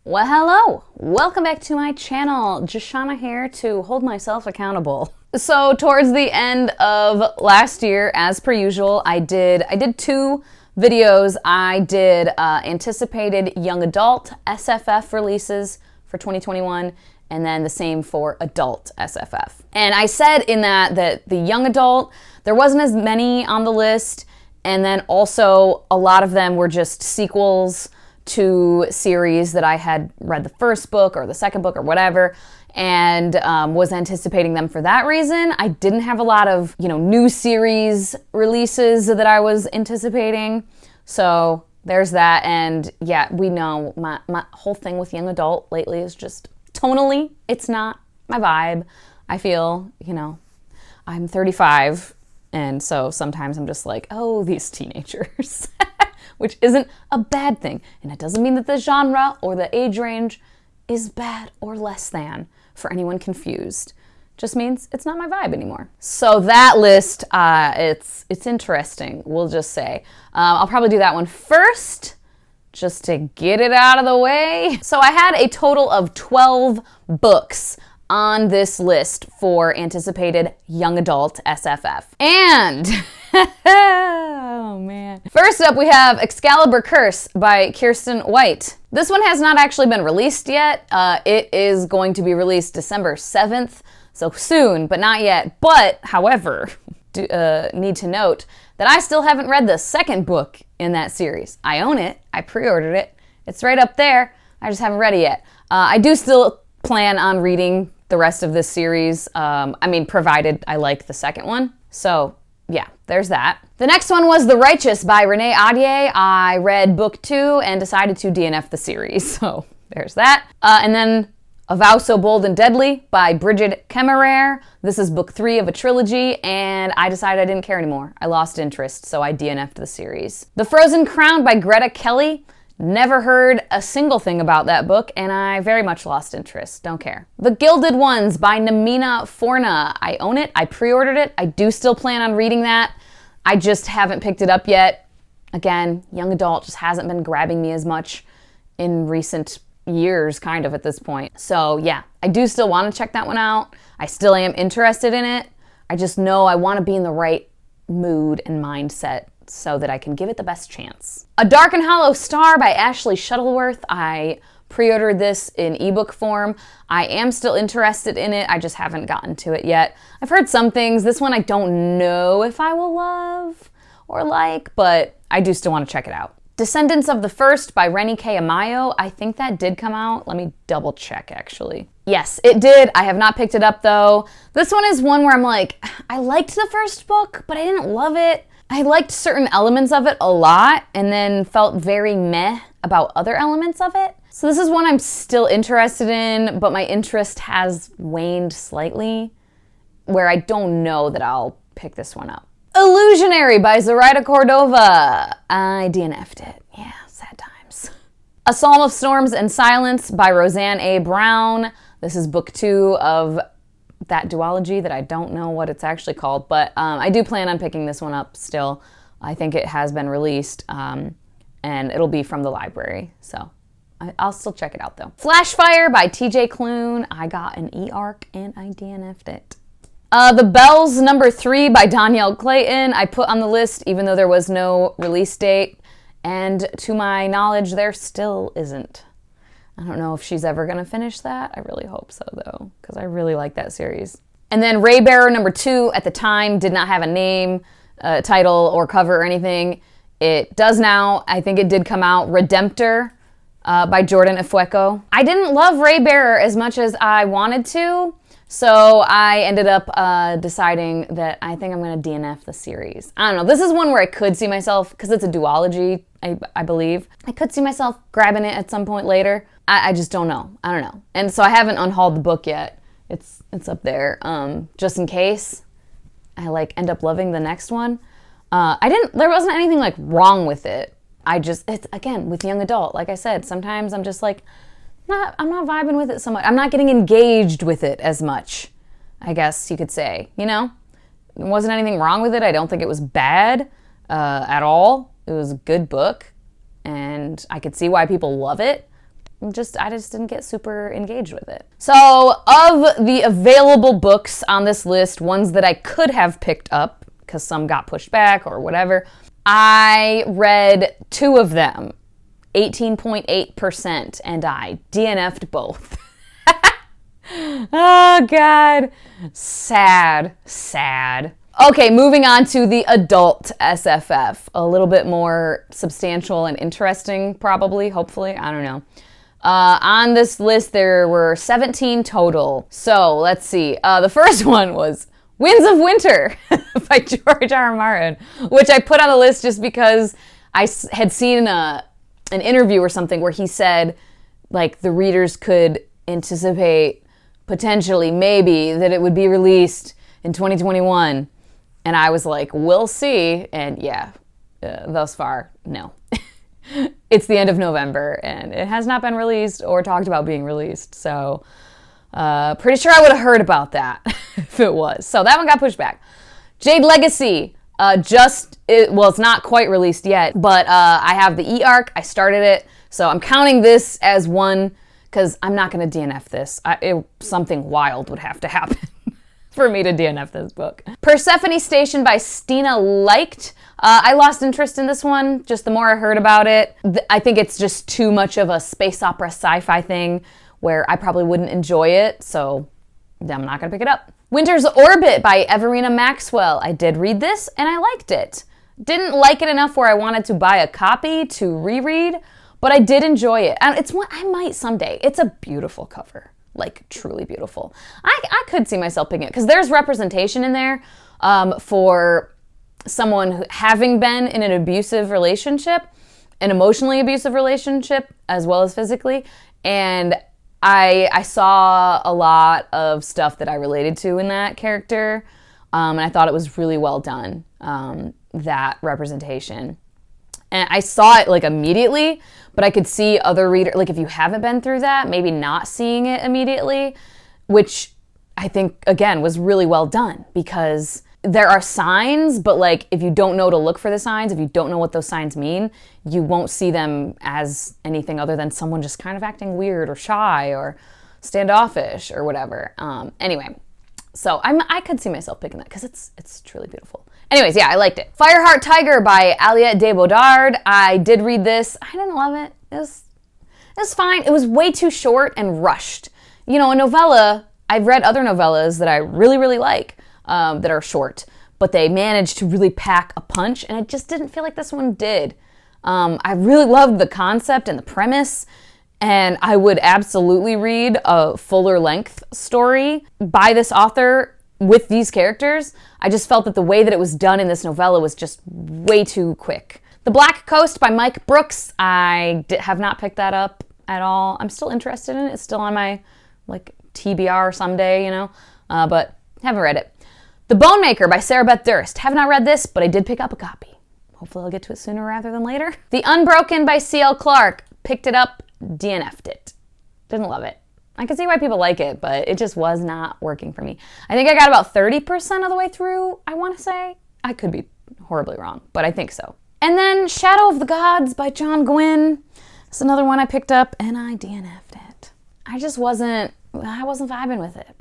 Well, hello! Welcome back to my channel. Jashana here to hold myself accountable. So towards the end of last year, as per usual, I did two videos. I did anticipated young adult SFF releases for 2021, and then the same for adult SFF. And I said in that the young adult, there wasn't as many on the list, and then also a lot of them were just sequels to series that I had read the first book or the second book or whatever, and was anticipating them for that reason. I didn't have a lot of, new series releases that I was anticipating. So there's that. And yeah, we know my whole thing with young adult lately is just tonally, it's not my vibe. I feel, I'm 35. And so sometimes I'm just like, oh, these teenagers. Which isn't a bad thing. And it doesn't mean that the genre or the age range is bad or less than, for anyone confused. Just means it's not my vibe anymore. So that list, it's interesting, we'll just say. I'll probably do that one first, just to get it out of the way. So I had a total of 12 books on this list for anticipated young adult SFF. And, oh man. First up we have Excalibur Curse by Kiersten White. This one has not actually been released yet. It is going to be released December 7th, so soon, but not yet. But, however, need to note that I still haven't read the second book in that series. I own it, I pre-ordered it, it's right up there, I just haven't read it yet. I do still plan on reading the rest of this series, provided I like the second one. So yeah, there's that. The next one was The Righteous by Renee Ahdieh. I read book 2 and decided to DNF the series, so there's that. And then A Vow So Bold and Deadly by Bridget Kemmerer. This is book 3 of a trilogy, and I decided I didn't care anymore. I lost interest, so I DNF'd the series. The Frozen Crown by Greta Kelly. Never heard a single thing about that book, and I very much lost interest. Don't care. The Gilded Ones by Namina Forna. I own it. I pre-ordered it. I do still plan on reading that. I just haven't picked it up yet. Again, young adult just hasn't been grabbing me as much in recent years, kind of, at this point. So yeah, I do still want to check that one out. I still am interested in it. I just know I want to be in the right mood and mindset so that I can give it the best chance. A Dark and Hollow Star by Ashley Shuttleworth. I pre-ordered this in ebook form. I am still interested in it. I just haven't gotten to it yet. I've heard some things. This one I don't know if I will love or like, but I do still want to check it out. Descendants of the First by Renny K. Amayo. I think that did come out. Let me double check, actually. Yes, it did. I have not picked it up, though. This one is one where I'm like, I liked the first book, but I didn't love it. I liked certain elements of it a lot and then felt very meh about other elements of it. So this is one I'm still interested in, but my interest has waned slightly, where I don't know that I'll pick this one up. Illusionary by Zoraida Cordova. I DNF'd it. Yeah, sad times. A Psalm of Storms and Silence by Roseanne A. Brown. This is book 2 of that duology that I don't know what it's actually called, but I do plan on picking this one up still. I think it has been released, and it'll be from the library, so I'll still check it out though. Flashfire by TJ Klune. I got an e-arc and I DNF'd it. The Bells number 3 by Danielle Clayton. I put on the list even though there was no release date, and to my knowledge there still isn't. I don't know if she's ever gonna finish that. I really hope so though, because I really like that series. And then Raybearer number 2 at the time did not have a name, title, or cover or anything. It does now. I think it did come out. Redemptor by Jordan Ifueko. I didn't love Raybearer as much as I wanted to, so I ended up deciding that I think I'm gonna DNF the series. I don't know. This is one where I could see myself, because it's a duology, I believe. I could see myself grabbing it at some point later. I just don't know. I don't know. And so I haven't unhauled the book yet. It's up there, just in case I end up loving the next one. There wasn't anything wrong with it. It's again, with young adult, like I said, sometimes I'm just I'm not vibing with it so much. I'm not getting engaged with it as much, I guess you could say, There wasn't anything wrong with it. I don't think it was bad at all. It was a good book, and I could see why people love it. I just didn't get super engaged with it. So of the available books on this list, ones that I could have picked up, because some got pushed back or whatever, I read 2 of them, 18.8%, and I DNF'd both. Oh, God. Sad. Okay, moving on to the adult SFF. A little bit more substantial and interesting, probably, hopefully. I don't know. On this list, there were 17 total. So, let's see. The first one was Winds of Winter by George R. R. Martin, which I put on the list just because I had seen an interview or something where he said, like, the readers could anticipate potentially, maybe, that it would be released in 2021. And I was like, we'll see. And yeah, thus far, no. It's the end of November, and it has not been released or talked about being released. So pretty sure I would have heard about that if it was. So that one got pushed back. Jade Legacy, it's not quite released yet, but I have the e-arc. I started it. So I'm counting this as one, because I'm not going to DNF this. Something wild would have to happen for me to DNF this book. Persephone Station by Stina Liked. I lost interest in this one, just the more I heard about it. I think it's just too much of a space opera sci-fi thing where I probably wouldn't enjoy it, so I'm not going to pick it up. Winter's Orbit by Everina Maxwell. I did read this, and I liked it. Didn't like it enough where I wanted to buy a copy to reread, but I did enjoy it. And it's one I might someday. It's a beautiful cover. Like, truly beautiful. I could see myself picking it, because there's representation in there for someone having been in an abusive relationship, an emotionally abusive relationship, as well as physically. And I saw a lot of stuff that I related to in that character, and I thought it was really well done, that representation. And I saw it, like, immediately, but I could see other readers, like, if you haven't been through that, maybe not seeing it immediately, which I think, again, was really well done, because there are signs, but, like, if you don't know to look for the signs, if you don't know what those signs mean, you won't see them as anything other than someone just kind of acting weird or shy or standoffish or whatever. Anyway, so I could see myself picking that, because it's truly beautiful. Anyways, yeah, I liked it. Fireheart Tiger by Aliette de Bodard. I did read this. I didn't love it. It was fine. It was way too short and rushed. You know, a novella, I've read other novellas that I really, really like that are short, but they managed to really pack a punch, and I just didn't feel like this one did. I really loved the concept and the premise, and I would absolutely read a fuller length story by this author with these characters. I just felt that the way that it was done in this novella was just way too quick. The Black Coast by Mike Brooks. I have not picked that up at all. I'm still interested in it. It's still on my, like, TBR someday, you know, but haven't read it. The Bone Maker by Sarah Beth Durst. Have not read this, but I did pick up a copy. Hopefully I'll get to it sooner rather than later. The Unbroken by C.L. Clark. Picked it up, DNF'd it. Didn't love it. I can see why people like it, but it just was not working for me. I think I got about 30% of the way through, I want to say. I could be horribly wrong, but I think so. And then Shadow of the Gods by John Gwynne. It's another one I picked up, and I DNF'd it. I wasn't vibing with it.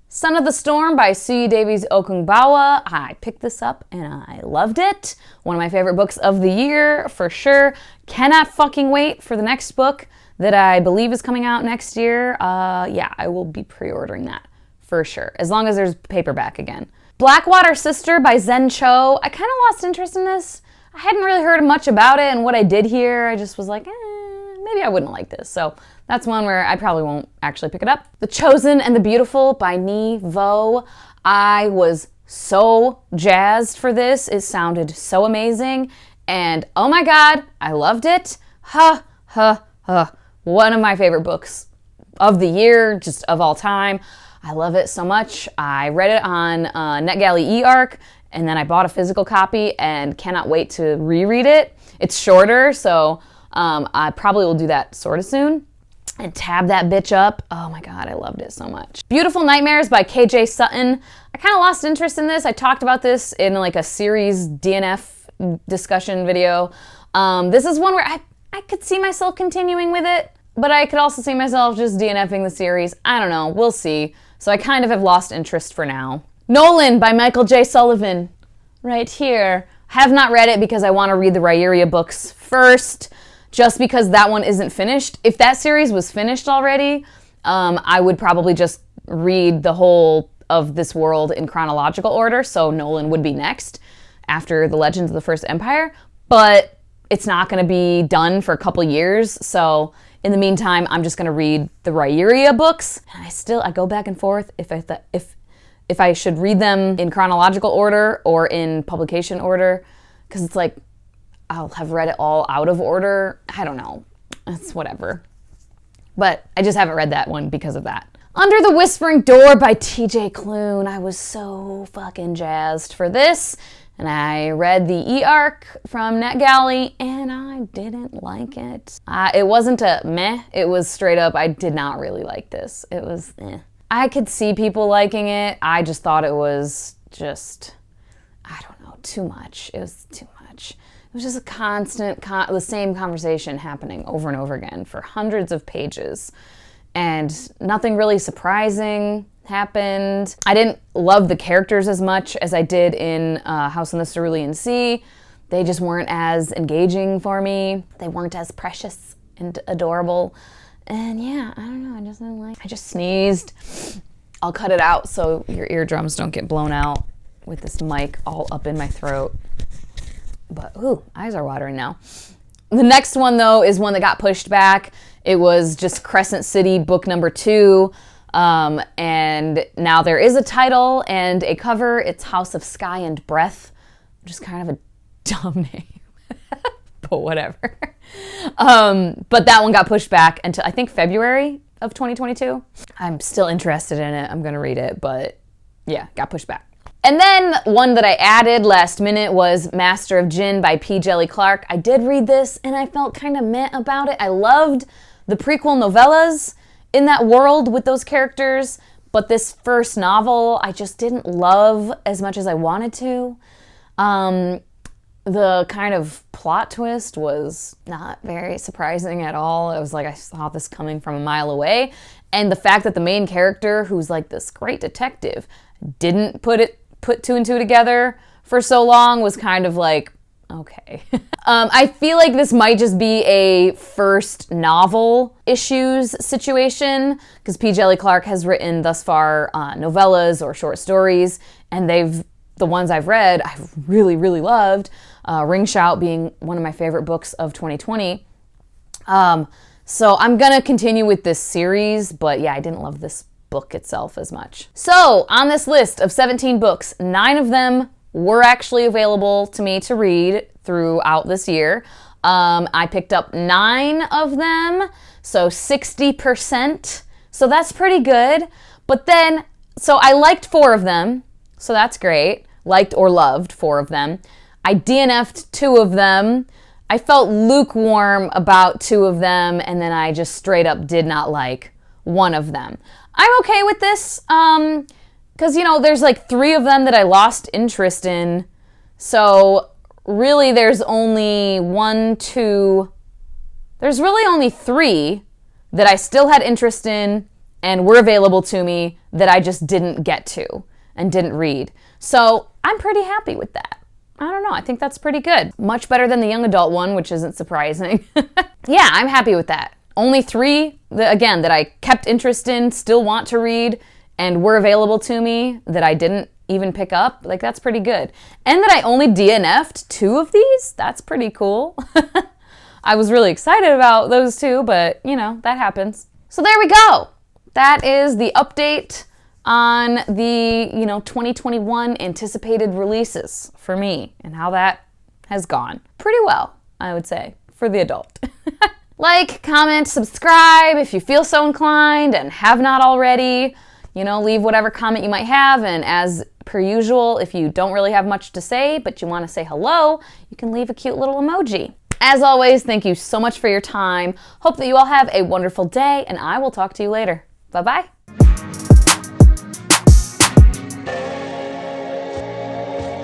Son of the Storm by Sue Davies Okungbawa. I picked this up, and I loved it. One of my favorite books of the year, for sure. Cannot fucking wait for the next book that I believe is coming out next year. Yeah, I will be pre-ordering that for sure, as long as there's paperback again. Blackwater Sister by Zen Cho. I kind of lost interest in this. I hadn't really heard much about it, and what I did hear, I just was like, maybe I wouldn't like this. So that's one where I probably won't actually pick it up. The Chosen and the Beautiful by Nhi Vo. I was so jazzed for this. It sounded so amazing, and oh my God, I loved it. One of my favorite books of the year, just of all time. I love it so much. I read it on NetGalley eArc, and then I bought a physical copy and cannot wait to reread it. It's shorter, so I probably will do that sort of soon and tab that bitch up. Oh my God, I loved it so much. Beautiful Nightmares by KJ Sutton. I kind of lost interest in this. I talked about this in like a series DNF discussion video. This is one where I could see myself continuing with it. but I could also see myself just DNFing the series. I don't know. We'll see. So I kind of have lost interest for now. Nolan by Michael J. Sullivan. Right here. Have not read it because I want to read the MEEEEEEE books first, just because that one isn't finished. If that series was finished already, I would probably just read the whole of this world in chronological order, so Nolan would be next after The Legends of the First Empire, but it's not going to be done for a couple years, so in the meantime, I'm just going to read the MEEEEEEE books. And I go back and forth if I should read them in chronological order or in publication order, because it's like I'll have read it all out of order. I don't know. It's whatever. But I just haven't read that one because of that. Under the Whispering Door by TJ Klune. I was so fucking jazzed for this. And I read the E-Arc from NetGalley, and I didn't like it. It wasn't a meh. It was straight up, I did not really like this. It was eh. I could see people liking it. I just thought it was just, I don't know, too much. It was too much. It was just a constant, the same conversation happening over and over again for hundreds of pages. And nothing really surprising happened. I didn't love the characters as much as I did in House on the Cerulean Sea. They just weren't as engaging for me. They weren't as precious and adorable. And yeah, I don't know, I just didn't like it. I just sneezed. I'll cut it out so your eardrums don't get blown out with this mic all up in my throat. But ooh, eyes are watering now. The next one though is one that got pushed back. It was just Crescent City book number 2. And now there is a title and a cover. It's House of Sky and Breath, which is kind of a dumb name, but whatever. But that one got pushed back until I think February of 2022. I'm still interested in it. I'm going to read it, but yeah, got pushed back. And then one that I added last minute was Master of Jinn by P. Djeli Clark. I did read this and I felt kind of meh about it. I loved the prequel novellas in that world with those characters, but this first novel I just didn't love as much as I wanted to. The kind of plot twist was not very surprising at all. It was like I saw this coming from a mile away. And the fact that the main character, who's like this great detective, didn't put 2 and 2 together for so long was kind of like, okay. I feel like this might just be a first novel issues situation, because P. Djeli Clark has written thus far novellas or short stories, and the ones I've read, I've really, really loved. Ring Shout being one of my favorite books of 2020. So I'm gonna continue with this series, but yeah, I didn't love this book itself as much. So on this list of 17 books, 9 of them were actually available to me to read throughout this year. I picked up 9 of them, so 60%. So that's pretty good. But then, so I liked 4 of them, so that's great. Liked or loved 4 of them. I DNF'd 2 of them. I felt lukewarm about 2 of them, and then I just straight up did not like 1 of them. I'm okay with this, because, you know, there's like 3 of them that I lost interest in. So really there's only 3 that I still had interest in and were available to me that I just didn't get to and didn't read. So I'm pretty happy with that. I don't know, I think that's pretty good. Much better than the young adult one, which isn't surprising. Yeah, I'm happy with that. Only 3, that I kept interest in, still want to read, and were available to me that I didn't even pick up. Like, that's pretty good. And that I only DNF'd 2 of these, that's pretty cool. I was really excited about those 2, but, you know, that happens. So there we go. That is the update on the, 2021 anticipated releases for me and how that has gone. Pretty well, I would say, for the adult. Like, comment, subscribe if you feel so inclined and have not already. Leave whatever comment you might have, and as per usual, if you don't really have much to say, but you want to say hello, you can leave a cute little emoji. As always, thank you so much for your time. Hope that you all have a wonderful day, and I will talk to you later. Bye-bye.